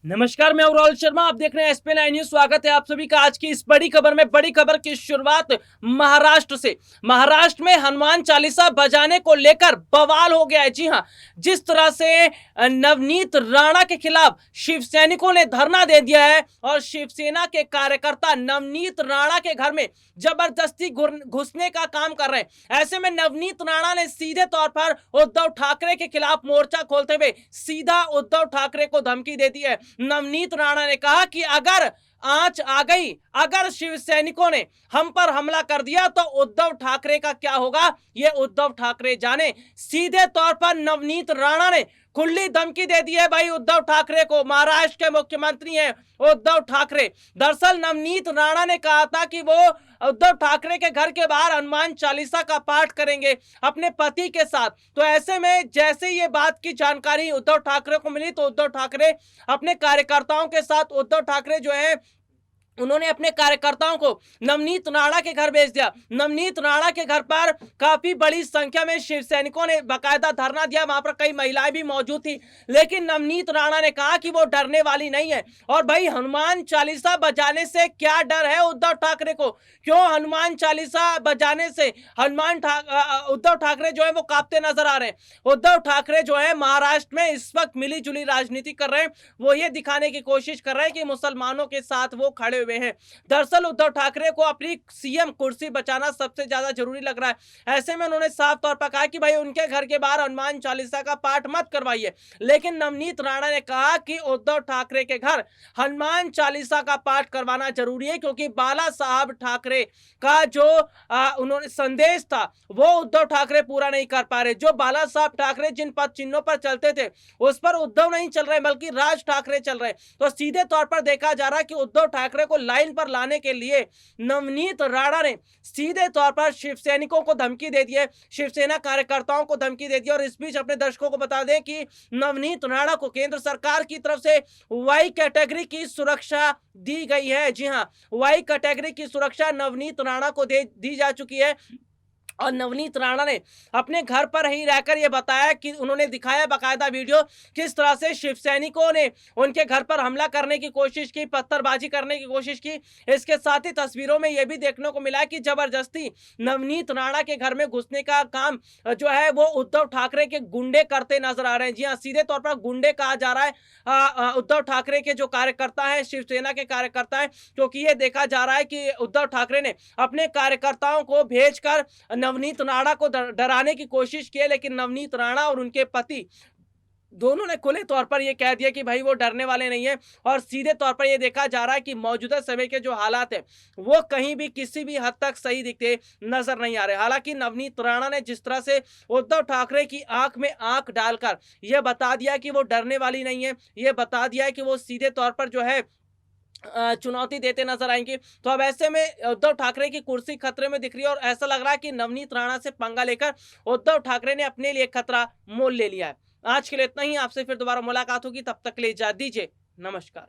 नमस्कार, मैं राहुल शर्मा। आप देख रहे हैं SP9 न्यूज। स्वागत है आप सभी का आज की इस बड़ी खबर में। बड़ी खबर की शुरुआत महाराष्ट्र से। महाराष्ट्र में हनुमान चालीसा बजाने को लेकर बवाल हो गया है। जी हां, जिस तरह से नवनीत राणा के खिलाफ शिव सैनिकों ने धरना दे दिया है और शिवसेना के कार्यकर्ता नवनीत राणा के घर में जबरदस्ती घुसने का काम कर रहे हैं। ऐसे में नवनीत राणा ने सीधे तौर पर उद्धव ठाकरे के खिलाफ मोर्चा खोलते हुए सीधा उद्धव ठाकरे को धमकी दे दी है। नवनीत राणा ने कहा कि अगर आंच आ गई, अगर शिव सैनिकों ने हम पर हमला कर दिया तो उद्धव ठाकरे का क्या होगा, ये उद्धव ठाकरे जाने। सीधे तौर पर नवनीत राणा ने खुली धमकी दे दी है भाई उद्धव ठाकरे को। महाराष्ट्र के मुख्यमंत्री हैं उद्धव ठाकरे। दरअसल नवनीत राणा ने कहा था कि वो उद्धव ठाकरे के घर के बाहर हनुमान चालीसा का पाठ करेंगे अपने पति के साथ। तो ऐसे में जैसे ये बात की जानकारी उद्धव ठाकरे को मिली तो उद्धव ठाकरे अपने कार्यकर्ताओं के साथ उद्धव ठाकरे जो है उन्होंने अपने कार्यकर्ताओं को नवनीत राणा के घर भेज दिया। नवनीत राणा के घर पर काफी बड़ी संख्या में शिव सैनिकों ने बाकायदा धरना दिया। वहां पर कई महिलाएं भी मौजूद थी, लेकिन नवनीत राणा ने कहा कि वो डरने वाली नहीं है। और भाई हनुमान चालीसा बजाने से क्या डर है उद्धव ठाकरे को? क्यों हनुमान चालीसा बजाने से उद्धव ठाकरे जो है वो कांपते नजर आ रहे हैं? उद्धव ठाकरे जो है महाराष्ट्र में इस वक्त मिली जुली राजनीति कर रहे हैं। वो ये दिखाने की कोशिश कर रहे हैं कि मुसलमानों के साथ वो खड़े हैं। दरअसल उद्धव ठाकरे को अपनी सीएम कुर्सी बचाना सबसे ज्यादा जरूरी लग रहा है। ऐसे में उन्होंने साफ तौर पर कहा कि भाई उनके घर के बाहर हनुमान चालीसा का पाठ मत करवाइए। लेकिन नवनीत राणा ने कहा कि उद्धव ठाकरे के घर हनुमान चालीसा का पाठ करवाना जरूरी है, क्योंकि बाला साहब ठाकरे का जो उन्होंने संदेश था वो उद्धव ठाकरे पूरा नहीं कर पा रहे। जो बाला साहब ठाकरे जिन पद चिन्हों पर चलते थे उस पर उद्धव नहीं चल रहे बल्कि राज ठाकरे चल रहे। तो सीधे तौर पर देखा जा रहा है कि उद्धव ठाकरे को लाइन पर लाने के लिए नवनीत राणा ने सीधे तौर पर शिव सैनिकों को धमकी दे दी है, शिवसेना कार्यकर्ताओं को धमकी दे दी। और इस बीच अपने दर्शकों को बता दें कि नवनीत राणा को केंद्र सरकार की तरफ से वाई कैटेगरी की सुरक्षा दी गई है। जी हां, वाई कैटेगरी की सुरक्षा नवनीत राणा को दी जा चुकी है। और नवनीत राणा ने अपने घर पर ही रहकर यह बताया कि उन्होंने दिखाया बाकायदा वीडियो किस तरह से शिव सैनिकों ने उनके घर पर हमला करने की कोशिश की, पत्थरबाजी करने की कोशिश की। इसके साथ ही तस्वीरों में यह भी देखने को मिला कि जबरदस्ती नवनीत राणा के घर में घुसने का काम जो है वो उद्धव ठाकरे के गुंडे करते नजर आ रहे हैं। जी हाँ, सीधे तौर पर गुंडे कहा जा रहा है उद्धव ठाकरे के जो कार्यकर्ता है, शिवसेना के कार्यकर्ता है, क्योंकि ये देखा जा रहा है कि उद्धव ठाकरे ने अपने कार्यकर्ताओं को भेजकर नवनीत राणा को डराने की कोशिश की है। लेकिन नवनीत राणा और उनके पति दोनों ने खुले तौर पर यह कह दिया कि भाई वो डरने वाले नहीं है। और सीधे तौर पर यह देखा जा रहा है कि मौजूदा समय के जो हालात है वो कहीं भी किसी भी हद तक सही दिखते नजर नहीं आ रहे। हालांकि नवनीत राणा ने जिस तरह से उद्धव ठाकरे की आंख में आंख डालकर यह बता दिया कि वो डरने वाली नहीं है, यह बता दिया है कि वो सीधे तौर पर जो है चुनौती देते नजर आएंगे। तो अब ऐसे में उद्धव ठाकरे की कुर्सी खतरे में दिख रही है और ऐसा लग रहा है कि नवनीत राणा से पंगा लेकर उद्धव ठाकरे ने अपने लिए खतरा मोल ले लिया है। आज के लिए इतना ही। आपसे फिर दोबारा मुलाकात होगी, तब तक के लिए इजाजत दीजिए। नमस्कार।